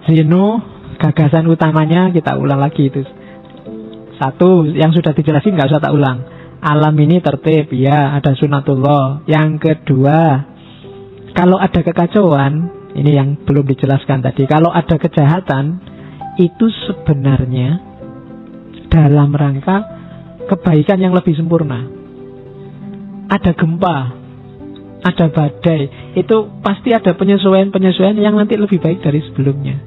Zeno, gagasan utamanya kita ulang lagi itu. Satu, yang sudah dijelasin nggak usah tak ulang. Alam ini tertib, ya, ada sunatullah. Yang kedua, kalau ada kekacauan, ini yang belum dijelaskan tadi. Kalau ada kejahatan, itu sebenarnya dalam rangka kebaikan yang lebih sempurna. Ada gempa, ada badai, itu pasti ada penyesuaian-penyesuaian yang nanti lebih baik dari sebelumnya.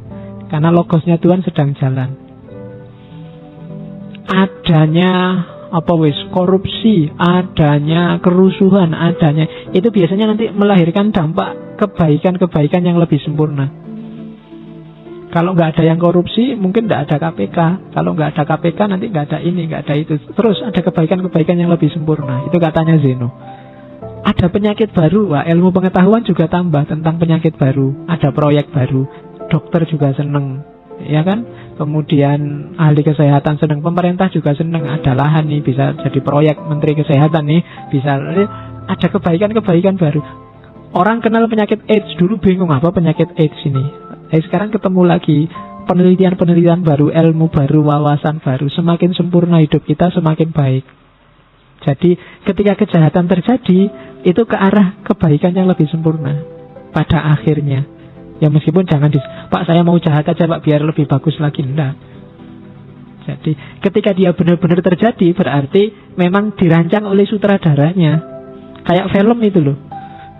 Karena logosnya Tuhan sedang jalan. Adanya korupsi, adanya kerusuhan, adanya itu biasanya nanti melahirkan dampak kebaikan-kebaikan yang lebih sempurna. Kalau nggak ada yang korupsi, mungkin nggak ada KPK. Kalau nggak ada KPK, nanti nggak ada ini, nggak ada itu. Terus ada kebaikan-kebaikan yang lebih sempurna. Itu katanya Zeno. Ada penyakit baru, wah, ilmu pengetahuan juga tambah tentang penyakit baru. Ada proyek baru, dokter juga seneng, ya kan? Kemudian ahli kesehatan seneng, pemerintah juga seneng. Ada lahan nih, bisa jadi proyek menteri kesehatan nih, bisa ada kebaikan-kebaikan baru. Orang kenal penyakit AIDS dulu bingung apa penyakit AIDS ini. Sekarang ketemu lagi penelitian-penelitian baru, ilmu baru, wawasan baru. Semakin sempurna hidup kita, semakin baik. Jadi ketika kejahatan terjadi, itu ke arah kebaikan yang lebih sempurna pada akhirnya. Ya meskipun jangan Pak saya mau jahat aja Pak biar lebih bagus lagi, enggak. Jadi ketika dia benar-benar terjadi, berarti memang dirancang oleh sutradaranya. Kayak film itu loh.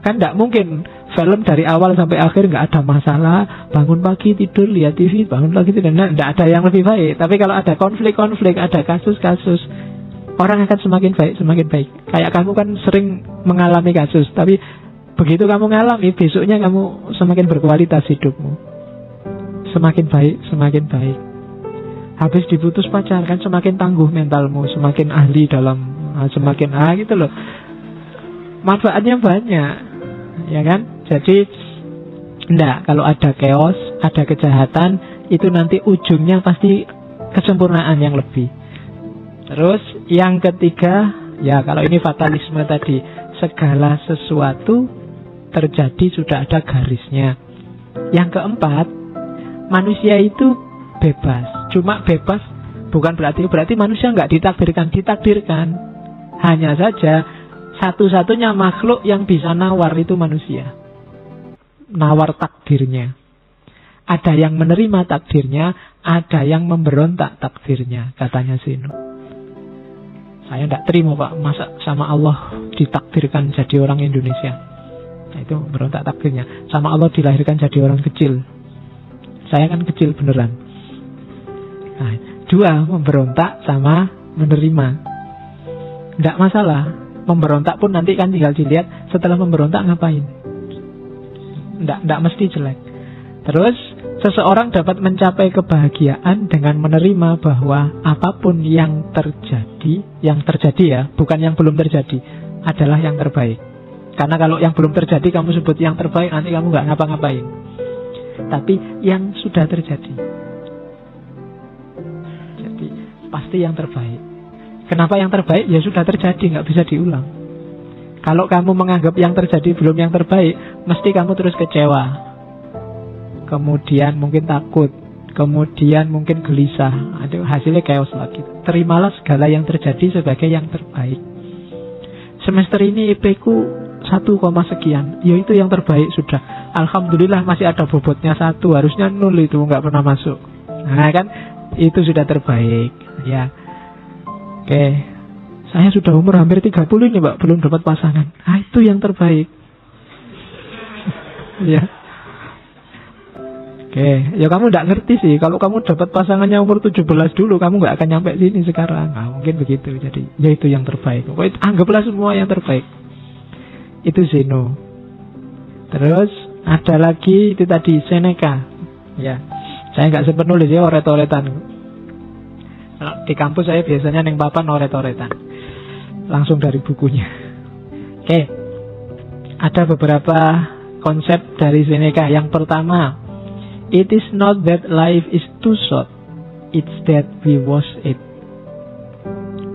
Kan enggak mungkin film dari awal sampai akhir nggak ada masalah, bangun pagi tidur lihat TV, bangun pagi tidur, nggak ada yang lebih baik. Tapi kalau ada konflik-konflik, ada kasus-kasus, orang akan semakin baik, semakin baik. Kayak kamu kan sering mengalami kasus, tapi begitu kamu ngalami, besoknya kamu semakin berkualitas hidupmu, semakin baik, semakin baik. Habis diputus pacar kan semakin tangguh mentalmu, semakin ahli dalam, semakin gitu loh. Manfaatnya banyak, ya kan? Jadi enggak, kalau ada chaos, ada kejahatan, itu nanti ujungnya pasti kesempurnaan yang lebih. Terus yang ketiga, ya kalau ini fatalisme tadi, segala sesuatu terjadi sudah ada garisnya. Yang keempat, manusia itu bebas. Cuma bebas bukan berarti manusia nggak ditakdirkan. Hanya saja satu-satunya makhluk yang bisa nawar itu manusia. Nawar takdirnya. Ada yang menerima takdirnya, ada yang memberontak takdirnya, katanya Zeno. Saya tidak terima Pak, masa sama Allah ditakdirkan jadi orang Indonesia. Nah, itu memberontak takdirnya. Sama Allah dilahirkan jadi orang kecil. Saya kan kecil beneran. Nah, dua, memberontak sama menerima. Tidak masalah. Memberontak pun nanti kan tinggal dilihat setelah memberontak ngapain. Tidak mesti jelek. Terus seseorang dapat mencapai kebahagiaan dengan menerima bahwa apapun yang terjadi ya, bukan yang belum terjadi, adalah yang terbaik. Karena kalau yang belum terjadi kamu sebut yang terbaik, nanti kamu nggak ngapa-ngapain. Tapi yang sudah terjadi, jadi pasti yang terbaik. Kenapa yang terbaik? Ya sudah terjadi, nggak bisa diulang. Kalau kamu menganggap yang terjadi belum yang terbaik, mesti kamu terus kecewa. Kemudian mungkin takut, kemudian mungkin gelisah. Itu hasilnya chaos lagi. Terimalah segala yang terjadi sebagai yang terbaik. Semester ini IP ku 1, sekian. Ya itu yang terbaik sudah. Alhamdulillah masih ada bobotnya 1. Harusnya 0 itu nggak pernah masuk. Nah kan itu sudah terbaik. Ya. Oke. Saya sudah umur hampir 30 ini Pak, belum dapat pasangan. Ah itu yang terbaik. Ya. Oke, ya kamu tidak ngerti sih. Kalau kamu dapat pasangannya umur 17 dulu, kamu nggak akan nyampe sini sekarang. Nah, mungkin begitu. Jadi, ya itu yang terbaik. Pokoknya anggaplah semua yang terbaik. Itu Zeno. Terus ada lagi itu tadi Seneca. Ya, saya nggak sempat nulis ya oret-oretan. Di kampus saya biasanya neng papan oret-oretan. Langsung dari bukunya. Oke, ada beberapa konsep dari Seneca. Yang pertama, it is not that life is too short, it's that we waste it.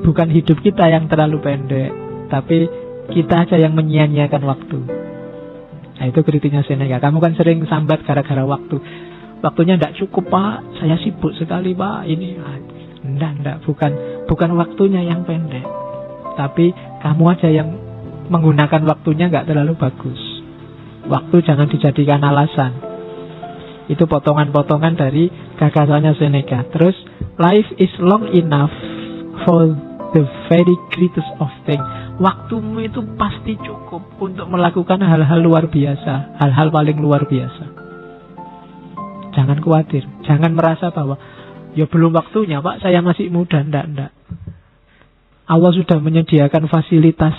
Bukan hidup kita yang terlalu pendek, tapi kita aja yang menyia-nyiakan waktu. Nah itu kritiknya Seneca. Kamu kan sering sambat gara-gara waktu. waktunya tidak cukup Pak, saya sibuk sekali Pak, ini enggak, bukan waktunya yang pendek, tapi kamu aja yang menggunakan waktunya nggak terlalu bagus. Waktu jangan dijadikan alasan. Itu potongan-potongan dari gagasannya Seneca. Terus, life is long enough for the very greatest of things. Waktumu itu pasti cukup untuk melakukan hal-hal luar biasa, hal-hal paling luar biasa. Jangan khawatir, jangan merasa bahwa ya belum waktunya Pak, saya masih muda. Enggak. Allah sudah menyediakan fasilitas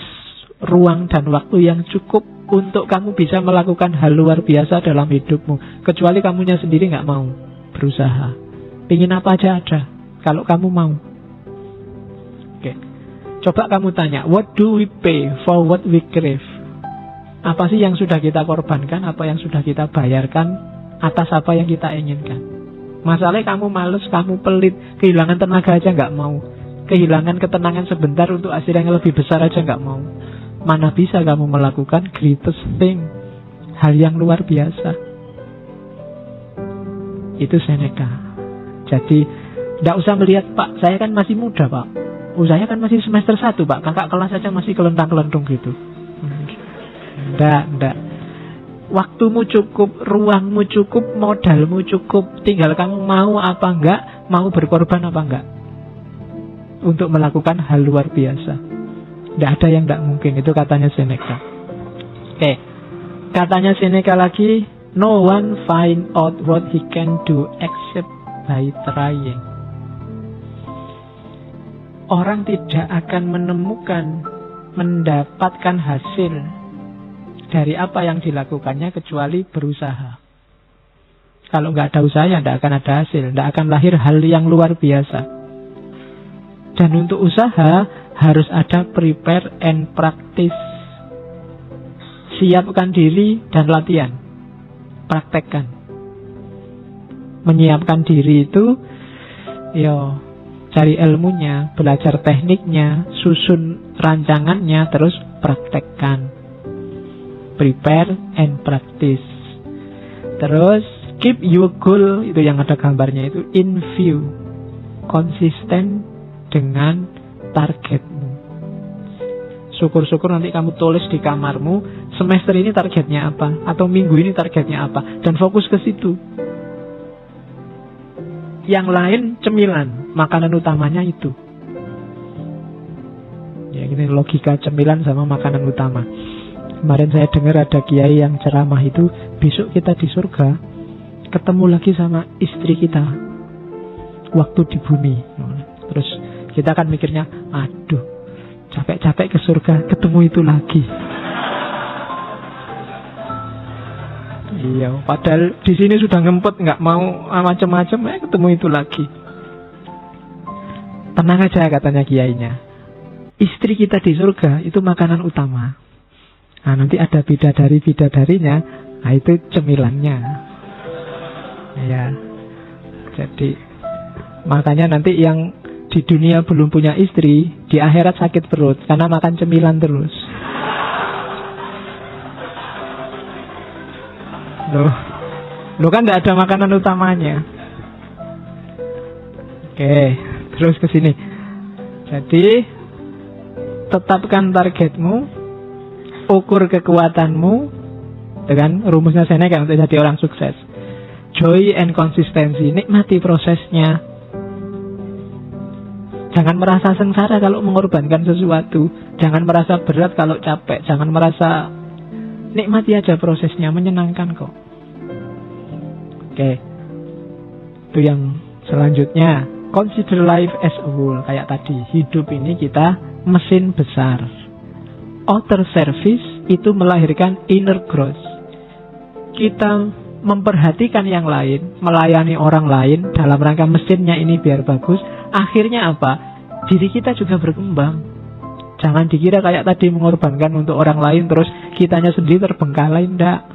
ruang dan waktu yang cukup untuk kamu bisa melakukan hal luar biasa dalam hidupmu. Kecuali kamunya sendiri nggak mau berusaha. Pingin apa aja ada, kalau kamu mau. Oke. Coba kamu tanya, what do we pay for what we crave? Apa sih yang sudah kita korbankan, apa yang sudah kita bayarkan atas apa yang kita inginkan? Masalahnya kamu males, kamu pelit, kehilangan tenaga aja nggak mau, kehilangan ketenangan sebentar untuk hasil yang lebih besar aja nggak mau. Mana bisa kamu melakukan greatest thing, hal yang luar biasa. Itu Seneca. Jadi tidak usah melihat Pak, saya kan masih muda Pak, saya kan masih semester 1 Pak, kakak kelas saja masih kelentang-kelentung gitu. Enggak. Waktumu cukup, ruangmu cukup, modalmu cukup. Tinggal kamu mau apa enggak, mau berkorban apa enggak untuk melakukan hal luar biasa. Tidak ada yang tidak mungkin. Itu katanya Seneca. Oke. Katanya Seneca lagi, no one find out what he can do except by trying. Orang tidak akan mendapatkan hasil dari apa yang dilakukannya kecuali berusaha. Kalau nggak ada usaha, tidak akan ada hasil, tidak akan lahir hal yang luar biasa. Dan untuk usaha harus ada prepare and practice. Siapkan diri dan latihan. Praktekkan. Menyiapkan diri itu, cari ilmunya, belajar tekniknya, susun rancangannya, terus praktekkan. Prepare and practice. Terus keep your goal, itu yang ada gambarnya itu, in view. Konsisten dengan targetmu. Syukur-syukur nanti kamu tulis di kamarmu, semester ini targetnya apa, atau minggu ini targetnya apa, dan fokus ke situ. Yang lain cemilan, makanan utamanya itu. Ya ini logika cemilan sama makanan utama. Kemarin saya dengar ada kiai yang ceramah itu, besok kita di surga ketemu lagi sama istri kita waktu di bumi. Terus kita akan mikirnya, aduh, capek-capek ke surga, ketemu itu lagi. Iya, padahal di sini sudah ngempet, nggak mau macam-macam, ketemu itu lagi. Tenang aja katanya kiainya. Istri kita di surga itu makanan utama. Nah, nanti ada bidadari-bidadarinya, nah itu cemilannya. Ya, jadi makanya nanti yang di dunia belum punya istri, di akhirat sakit perut karena makan cemilan terus. Loh kan tidak ada makanan utamanya. Oke, terus ke sini. Jadi tetapkan targetmu, ukur kekuatanmu dengan rumusnya Seneca untuk jadi orang sukses. Joy and konsistensi, nikmati prosesnya. Jangan merasa sengsara kalau mengorbankan sesuatu. Jangan merasa berat kalau capek. Jangan merasa, nikmati aja prosesnya, menyenangkan kok. Oke. Itu yang selanjutnya. Consider life as a whole. Kayak tadi, hidup ini kita mesin besar. Outer service itu melahirkan inner growth. Kita memperhatikan yang lain, melayani orang lain dalam rangka mesinnya ini biar bagus. Akhirnya apa? Diri kita juga berkembang. Jangan dikira kayak tadi mengorbankan untuk orang lain terus kitanya sendiri terbengkalai. Enggak.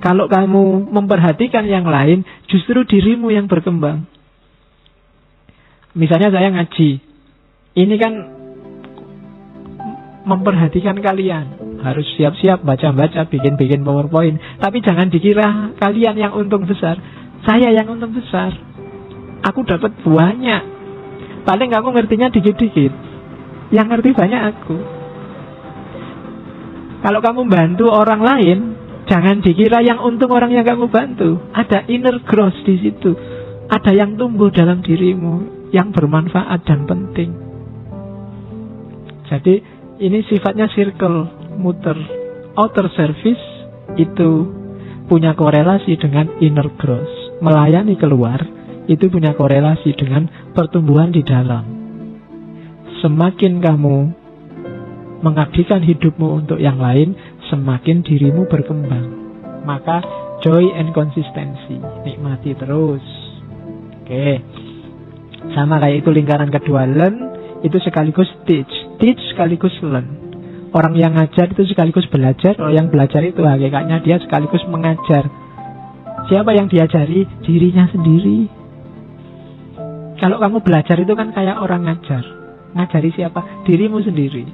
Kalau kamu memperhatikan yang lain, justru dirimu yang berkembang. Misalnya saya ngaji, ini kan memperhatikan kalian. harus siap-siap baca-baca, bikin-bikin PowerPoint. Tapi jangan dikira kalian yang untung besar. Saya yang untung besar. Aku dapat banyak. Paling aku ngertinya dikit-dikit. Yang ngerti banyak aku. Kalau kamu bantu orang lain, jangan dikira yang untung orang yang kamu bantu. Ada inner growth di situ. Ada yang tumbuh dalam dirimu yang bermanfaat dan penting. Jadi ini sifatnya circle, muter. Outer service itu punya korelasi dengan inner growth. Melayani keluar itu punya korelasi dengan pertumbuhan di dalam. Semakin kamu mengabdikan hidupmu untuk yang lain, semakin dirimu berkembang. Maka joy and consistency, nikmati terus. Oke. Sama kayak itu lingkaran kedua, learn itu sekaligus teach, teach sekaligus learn. Orang yang ngajar itu sekaligus belajar, orang yang belajar itu hakikatnya dia sekaligus mengajar. Siapa yang diajari? Dirinya sendiri. Kalau kamu belajar itu kan kayak orang ngajar. Ngajari siapa? Dirimu sendiri.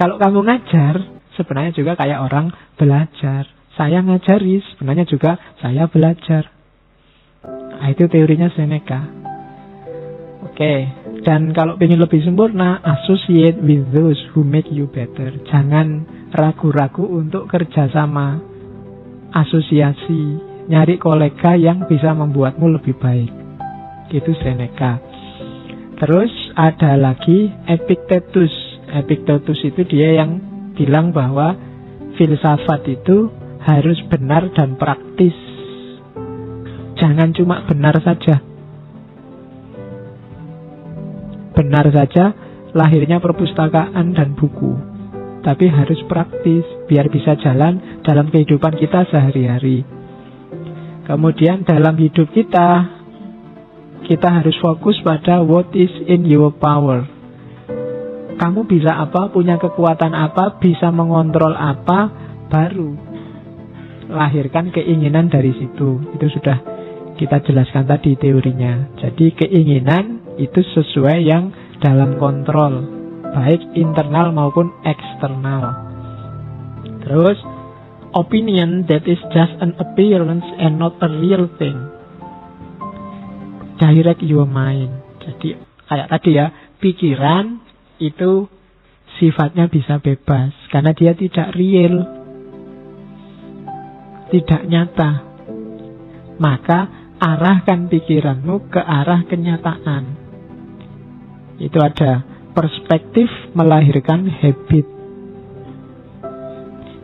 Kalau kamu ngajar, sebenarnya juga kayak orang belajar. Saya ngajari, sebenarnya juga saya belajar. Nah, itu teorinya Seneca. Oke, dan kalau ingin lebih sempurna, associate with those who make you better. Jangan ragu-ragu untuk kerjasama, asosiasi, nyari kolega yang bisa membuatmu lebih baik. Itu Seneca. Terus ada lagi Epictetus. Epictetus itu dia yang bilang bahwa filsafat itu harus benar dan praktis. Jangan cuma benar saja. Benar saja lahirnya perpustakaan dan buku. Tapi harus praktis biar bisa jalan dalam kehidupan kita sehari-hari. Kemudian dalam hidup kita harus fokus pada what is in your power. Kamu bisa apa, punya kekuatan apa, bisa mengontrol apa, baru lahirkan keinginan dari situ. Itu sudah kita jelaskan tadi teorinya. Jadi keinginan itu sesuai yang dalam kontrol, baik internal maupun eksternal. Terus opinion that is just an appearance and not a real thing. Direct your mind. Jadi kayak tadi ya, pikiran itu sifatnya bisa bebas karena dia tidak real, tidak nyata. Maka arahkan pikiranmu ke arah kenyataan. Itu ada perspektif melahirkan habit.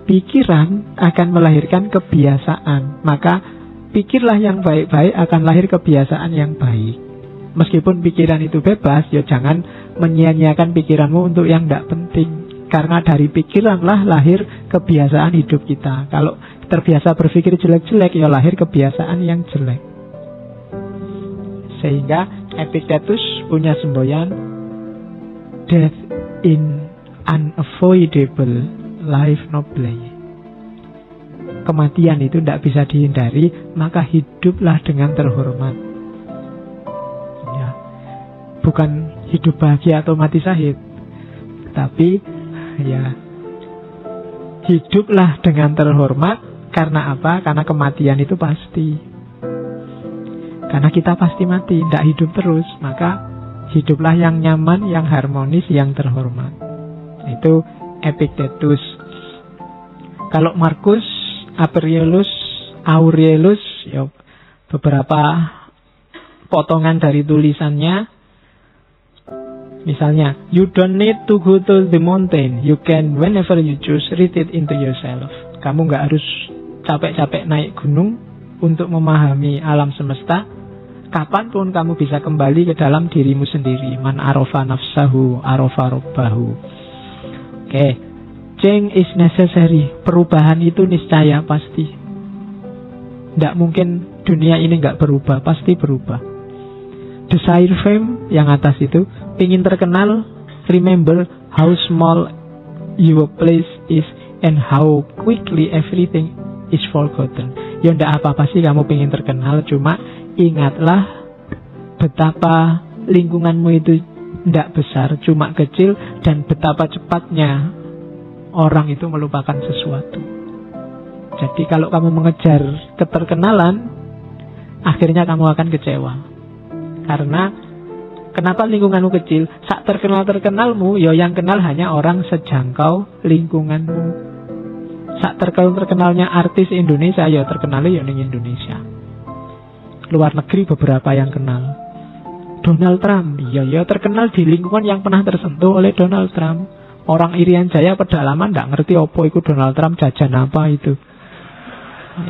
Pikiran akan melahirkan kebiasaan. Maka pikirlah yang baik-baik, akan lahir kebiasaan yang baik. Meskipun pikiran itu bebas, ya jangan menyia-nyiakan pikiranmu untuk yang tidak penting. Karena dari pikiranlah lahir kebiasaan hidup kita. Kalau terbiasa berpikir jelek-jelek, ya lahir kebiasaan yang jelek. Sehingga Epictetus punya semboyan, death in unavoidable, life no play. Kematian itu tidak bisa dihindari, maka hiduplah dengan terhormat. Ya, bukan hidup bahagia atau mati syahid, tapi ya hiduplah dengan terhormat. Karena apa? Karena kematian itu pasti. Karena kita pasti mati, tidak hidup terus. Maka hiduplah yang nyaman, yang harmonis, yang terhormat. Itu Epictetus. Kalau Marcus Aurelius, ya, beberapa potongan dari tulisannya. Misalnya, you don't need to go to the mountain. You can, whenever you choose, read it into yourself. Kamu nggak harus capek-capek naik gunung untuk memahami alam semesta. Kapanpun kamu bisa kembali ke dalam dirimu sendiri. Man arofa nafsahu, arofa robbahu. Oke. Change is necessary. Perubahan itu niscaya pasti. Tidak mungkin dunia ini nggak berubah, pasti berubah. Desire fame yang atas itu, ingin terkenal, remember how small your place is and how quickly everything is forgotten. Ya ndak apa-apa sih kamu ingin terkenal, cuma ingatlah betapa lingkunganmu itu ndak besar, cuma kecil, dan betapa cepatnya orang itu melupakan sesuatu. Jadi kalau kamu mengejar keterkenalan, akhirnya kamu akan kecewa. Karena kenapa lingkunganmu kecil? Sak terkenalmu, ya yang kenal hanya orang sejangkau lingkunganmu. Sak terkenalnya artis Indonesia, ya terkenalnya ya ning Indonesia. Luar negeri beberapa yang kenal. Donald Trump, ya terkenal di lingkungan yang pernah tersentuh oleh Donald Trump. Orang Irian Jaya pedalaman nggak ngerti opo itu Donald Trump, jajan apa itu.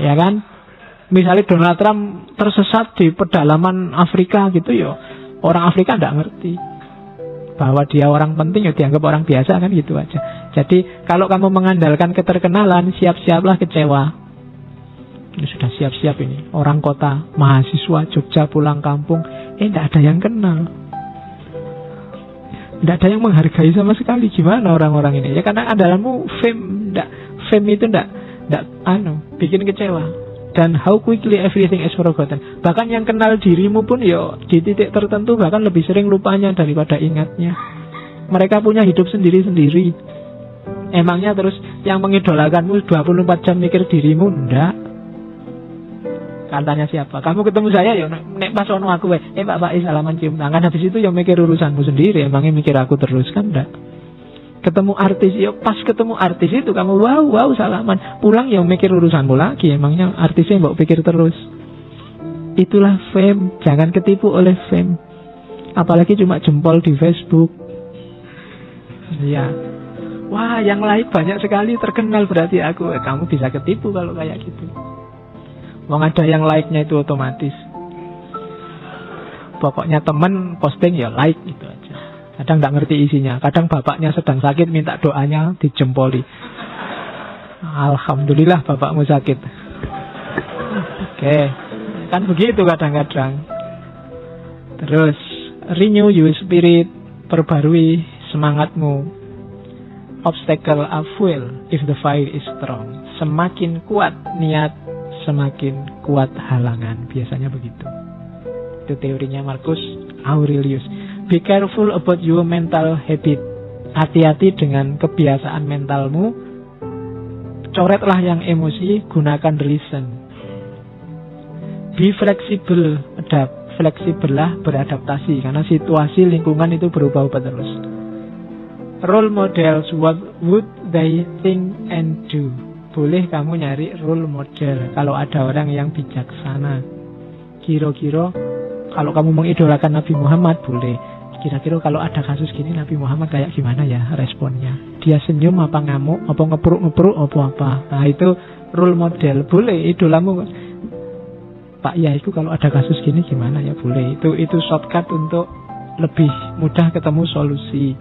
Ya kan? Misalnya Donald Trump tersesat di pedalaman Afrika gitu ya, orang Afrika nggak ngerti bahwa dia orang penting, ya dianggap orang biasa kan gitu aja. Jadi kalau kamu mengandalkan keterkenalan, siap-siaplah kecewa. Ini sudah siap-siap ini. Orang kota, mahasiswa Jogja pulang kampung, tidak ada yang kenal, tidak ada yang menghargai sama sekali. Gimana orang-orang ini? Ya karena andalanmu fame, fame itu tidak bikin kecewa. Dan how quickly everything is forgotten. Bahkan yang kenal dirimu pun ya di titik tertentu bahkan lebih sering lupanya daripada ingatnya. Mereka punya hidup sendiri-sendiri. Emangnya terus yang mengidolakanmu 24 jam mikir dirimu? Enggak. Katanya siapa? Kamu ketemu saya ya nek pas ono aku Pak salaman cium tangan. Habis itu ya mikir urusanmu sendiri. Emangnya mikir aku terus kan? Enggak. Ketemu artis, ya pas ketemu artis itu kamu wow salaman, pulang ya mikir urusanmu lagi. Emangnya artisnya mbok pikir terus. Itulah fame. Jangan ketipu oleh fame. Apalagi cuma jempol di Facebook. Ya, wah yang like banyak sekali, terkenal berarti aku. Kamu bisa ketipu kalau kayak gitu. Wong ada yang like-nya itu otomatis. Pokoknya temen posting ya like gitu aja. Kadang nggak ngerti isinya. Kadang bapaknya sedang sakit minta doanya dijempoli. Alhamdulillah bapakmu sakit. Oke. Kan begitu kadang-kadang. Terus renew your spirit, perbarui semangatmu. Obstacle are fuel if the fire is strong. Semakin kuat niat, semakin kuat halangan. Biasanya begitu. Itu teorinya Marcus Aurelius. Be careful about your mental habit. Hati-hati dengan kebiasaan mentalmu. Coretlah yang emosi, gunakan reason. Be flexible. Fleksibel lah, beradaptasi. Karena situasi lingkungan itu berubah-ubah terus. Role models, what would they think and do? Boleh kamu nyari role model. Kalau ada orang yang bijaksana, kira-kira kalau kamu mengidolakan Nabi Muhammad, boleh. Kira-kira kalau ada kasus gini Nabi Muhammad kayak gimana ya responnya? Dia senyum apa ngamuk, apa ngepruk-ngepruk, apa-apa. Nah itu role model. Boleh idolamu. Pak ya itu kalau ada kasus gini gimana ya? Boleh. Itu shortcut untuk lebih mudah ketemu solusi.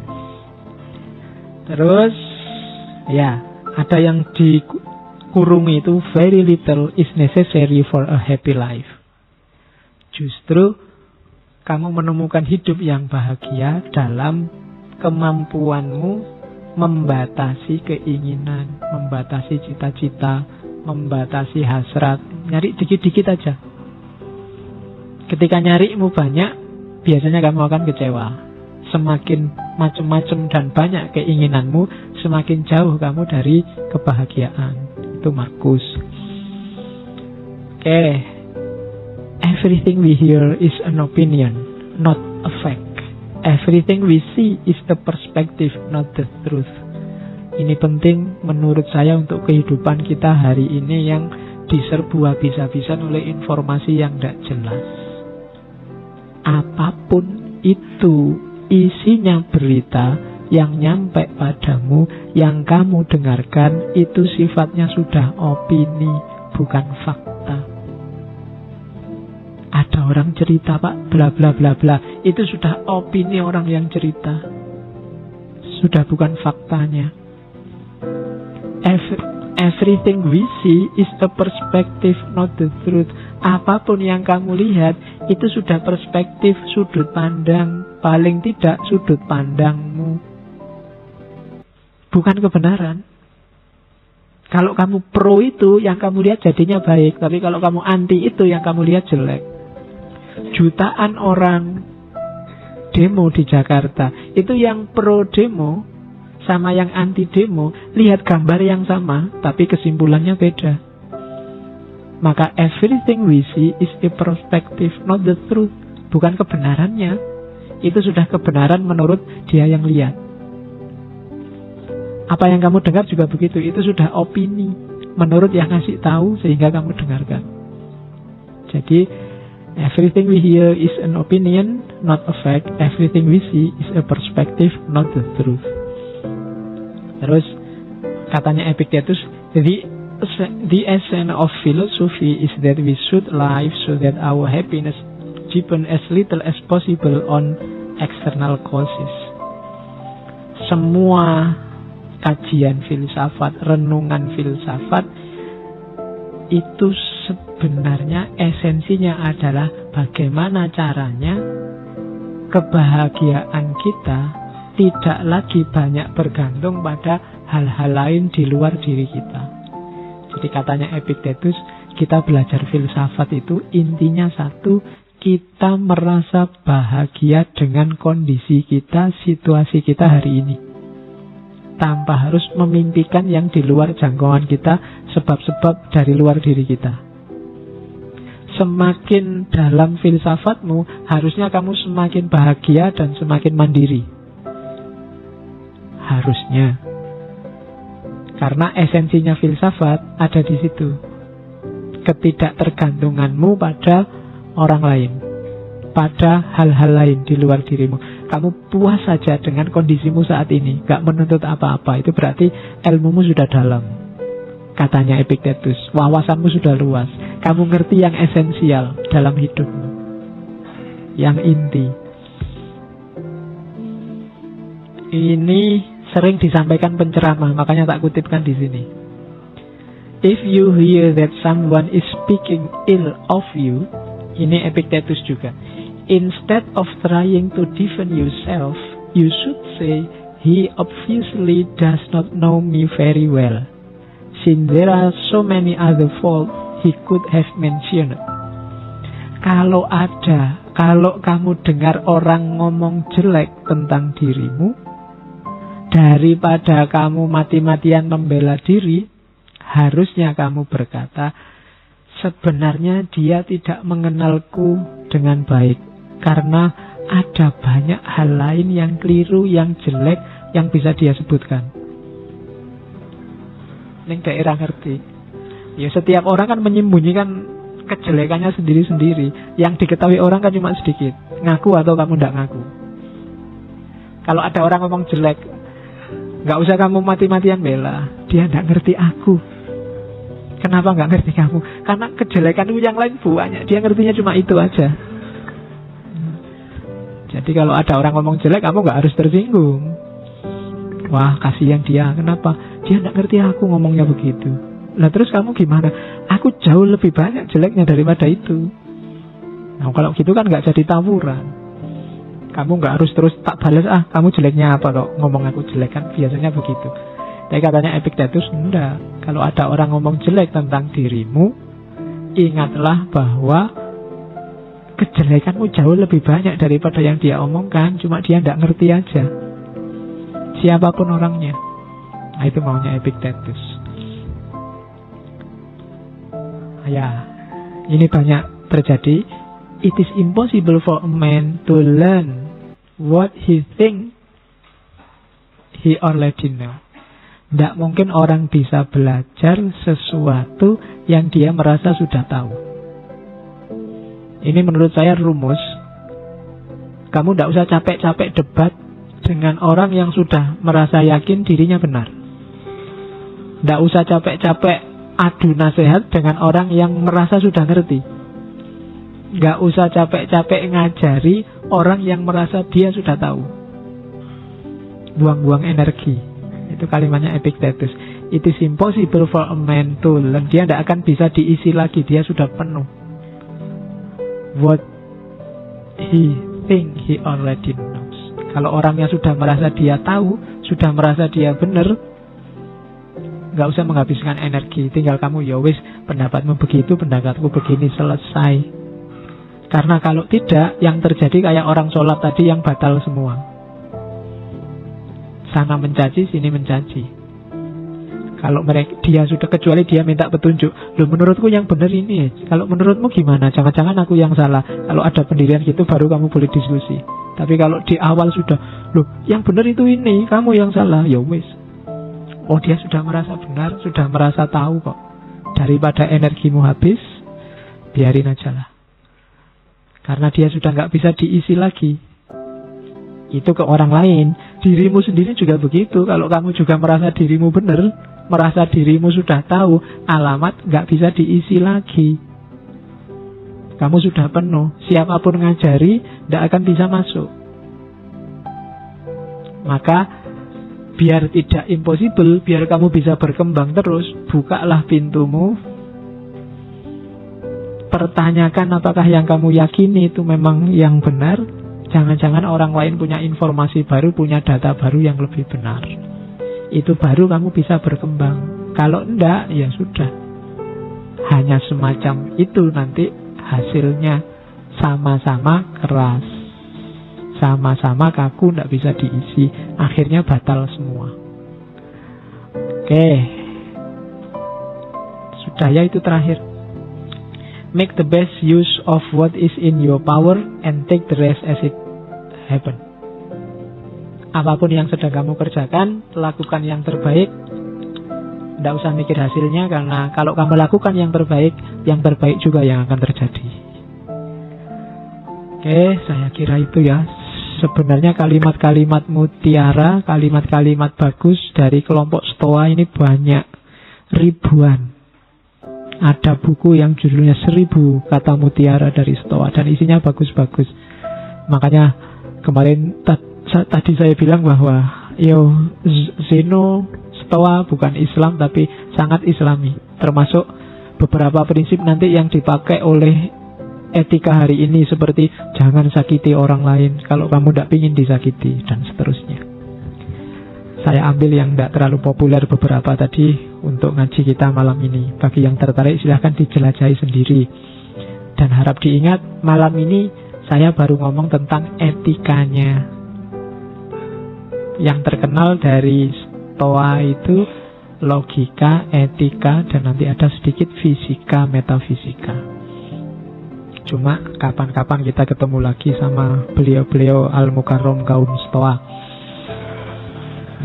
Terus ya ada yang dikurung itu, very little is necessary for a happy life. Justru kamu menemukan hidup yang bahagia dalam kemampuanmu membatasi keinginan, membatasi cita-cita, membatasi hasrat. Nyari dikit-dikit aja. Ketika nyarimu banyak, biasanya kamu akan kecewa. Semakin macam-macam dan banyak keinginanmu, semakin jauh kamu dari kebahagiaan. Itu Marcus. Oke. Everything we hear is an opinion, not a fact. Everything we see is the perspective, not the truth. Ini penting menurut saya untuk kehidupan kita hari ini yang diserbu habis-habisan oleh informasi yang tidak jelas. Apapun itu isinya berita yang nyampe padamu, yang kamu dengarkan, itu sifatnya sudah opini, bukan fakta. Ada orang cerita pak, bla bla bla bla. Itu sudah opini orang yang cerita. Sudah bukan faktanya. Everything we see is a perspective, not the truth. Apapun yang kamu lihat, itu sudah perspektif, sudut pandang. Paling tidak sudut pandangmu. Bukan kebenaran. Kalau kamu pro itu, yang kamu lihat jadinya baik. Tapi kalau kamu anti itu, yang kamu lihat jelek. Jutaan orang demo di Jakarta, itu yang pro demo sama yang anti demo, lihat gambar yang sama, tapi kesimpulannya beda. Maka everything we see is a perspective, not the truth. Bukan kebenarannya. Itu sudah kebenaran menurut dia yang lihat. Apa yang kamu dengar juga begitu. Itu sudah opini menurut yang ngasih tahu, sehingga kamu dengarkan. Jadi everything we hear is an opinion, not a fact. Everything we see is a perspective, not the truth. Terus katanya Epictetus, the essence of philosophy is that we should live so that our happiness depend as little as possible on external causes. Semua kajian filsafat, renungan filsafat itu sebenarnya esensinya adalah bagaimana caranya kebahagiaan kita tidak lagi banyak bergantung pada hal-hal lain di luar diri kita. Jadi katanya Epictetus, kita belajar filsafat itu intinya satu, kita merasa bahagia dengan kondisi kita, situasi kita hari ini, tanpa harus memimpikan yang di luar jangkauan kita, sebab-sebab dari luar diri kita. Semakin dalam filsafatmu, harusnya kamu semakin bahagia dan semakin mandiri. Harusnya. Karena esensinya filsafat ada di situ. Ketidaktergantunganmu pada orang lain, pada hal-hal lain di luar dirimu. Kamu puas saja dengan kondisimu saat ini, gak menuntut apa-apa. Itu berarti ilmumu sudah dalam. Katanya Epictetus, wawasanmu sudah luas. Kamu ngerti yang esensial dalam hidupmu, yang inti. Ini sering disampaikan penceramah, makanya tak kutipkan di sini. If you hear that someone is speaking ill of you, ini Epictetus juga. Instead of trying to defend yourself, you should say, he obviously does not know me very well, since there are so many other faults he could have mentioned. Kalau kamu dengar orang ngomong jelek tentang dirimu, daripada kamu mati-matian membela diri, harusnya kamu berkata, sebenarnya dia tidak mengenalku dengan baik, karena ada banyak hal lain yang keliru, yang jelek, yang bisa dia sebutkan. Ini daerah ngerti. Ya setiap orang kan menyembunyikan kejelekannya sendiri-sendiri. Yang diketahui orang kan cuma sedikit. Ngaku atau kamu tidak ngaku. Kalau ada orang ngomong jelek, gak usah kamu mati-matian bela. Dia tidak ngerti aku. Kenapa gak ngerti kamu? Karena kejelekanmu yang lain banyak. Dia ngertinya cuma itu aja. Jadi kalau ada orang ngomong jelek, kamu gak harus tersinggung. Wah, kasihan dia. Kenapa? Dia tidak ngerti aku ngomongnya begitu. Nah terus kamu gimana? Aku jauh lebih banyak jeleknya daripada itu. Nah kalau gitu kan gak jadi tawuran. Kamu gak harus terus tak balas, kamu jeleknya apa kok ngomong aku jelek, kan biasanya begitu. Tapi katanya Epictetus, enggak. Kalau ada orang ngomong jelek tentang dirimu, ingatlah bahwa kejelekanmu jauh lebih banyak daripada yang dia omongkan. Cuma dia tidak ngerti aja, siapapun orangnya. Nah itu maunya Epictetus. Ya, ini banyak terjadi. It is impossible for a man to learn what he think he already know. Tidak mungkin orang bisa belajar sesuatu yang dia merasa sudah tahu. Ini menurut saya rumus. Kamu tidak usah capek-capek debat dengan orang yang sudah merasa yakin dirinya benar. Tidak usah capek-capek adu nasihat dengan orang yang merasa sudah ngerti. Gak usah capek-capek ngajari orang yang merasa dia sudah tahu. Buang-buang energi. Itu kalimatnya Epictetus. It is impossible for a man to learn. Dia tidak akan bisa diisi lagi. Dia sudah penuh. What he think he already knows. Kalau orangnya sudah merasa dia tahu, sudah merasa dia benar, gak usah menghabiskan energi. Tinggal kamu, ya wis, pendapatmu begitu, pendapatku begini, selesai. Karena kalau tidak, yang terjadi kayak orang sholat tadi yang batal semua. sana mencaci, sini mencaci. Kalau dia sudah, kecuali dia minta petunjuk, loh menurutku yang benar ini, kalau menurutmu gimana, jangan-jangan aku yang salah. Kalau ada pendirian gitu baru kamu boleh diskusi. Tapi kalau di awal sudah, loh yang benar itu ini, kamu yang salah, ya wis. Oh dia sudah merasa benar, sudah merasa tahu kok. Daripada energimu habis, biarin aja lah. Karena dia sudah nggak bisa diisi lagi. Itu ke orang lain. Dirimu sendiri juga begitu. Kalau kamu juga merasa dirimu benar, merasa dirimu sudah tahu, alamat nggak bisa diisi lagi. Kamu sudah penuh. Siapapun ngajari, nggak akan bisa masuk. Maka biar tidak impossible, biar kamu bisa berkembang terus, bukalah pintumu. Pertanyakan apakah yang kamu yakini itu memang yang benar. Jangan-jangan orang lain punya informasi baru, punya data baru yang lebih benar. Itu baru kamu bisa berkembang. Kalau enggak, ya sudah. Hanya semacam itu, nanti hasilnya sama-sama keras, sama-sama kaku, enggak bisa diisi. Akhirnya batal semua. Oke. Sudah ya, itu terakhir. Make the best use of what is in your power and take the rest as it happen. Apapun yang sedang kamu kerjakan, lakukan yang terbaik. Tidak usah mikir hasilnya, karena kalau kamu lakukan yang terbaik juga yang akan terjadi. Oke, saya kira itu ya. Sebenarnya kalimat-kalimat mutiara, kalimat-kalimat bagus dari kelompok Stoa ini banyak, ribuan. Ada buku yang judulnya 1000 kata mutiara dari Stoa, dan isinya bagus-bagus. Makanya kemarin tadi saya bilang bahwa Zeno Stoa bukan Islam tapi sangat Islami. Termasuk beberapa prinsip nanti yang dipakai oleh etika hari ini, seperti jangan sakiti orang lain kalau kamu tidak ingin disakiti, dan seterusnya. Saya ambil yang tidak terlalu populer beberapa tadi untuk ngaji kita malam ini. Bagi yang tertarik silahkan dijelajahi sendiri. Dan harap diingat, malam ini saya baru ngomong tentang etikanya. Yang terkenal dari Stoa itu logika, etika, dan nanti ada sedikit fisika, metafisika. Cuma kapan-kapan kita ketemu lagi sama beliau-beliau Al-Mukarram kaum Stoa.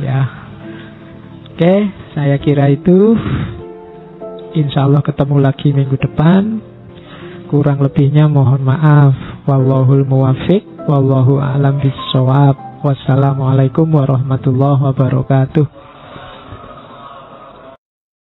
Ya, oke, saya kira itu. Insya Allah ketemu lagi minggu depan. Kurang lebihnya mohon maaf. Wallahul muwafiq, wallahu a'lam bissawab. Wassalamualaikum warahmatullahi wabarakatuh.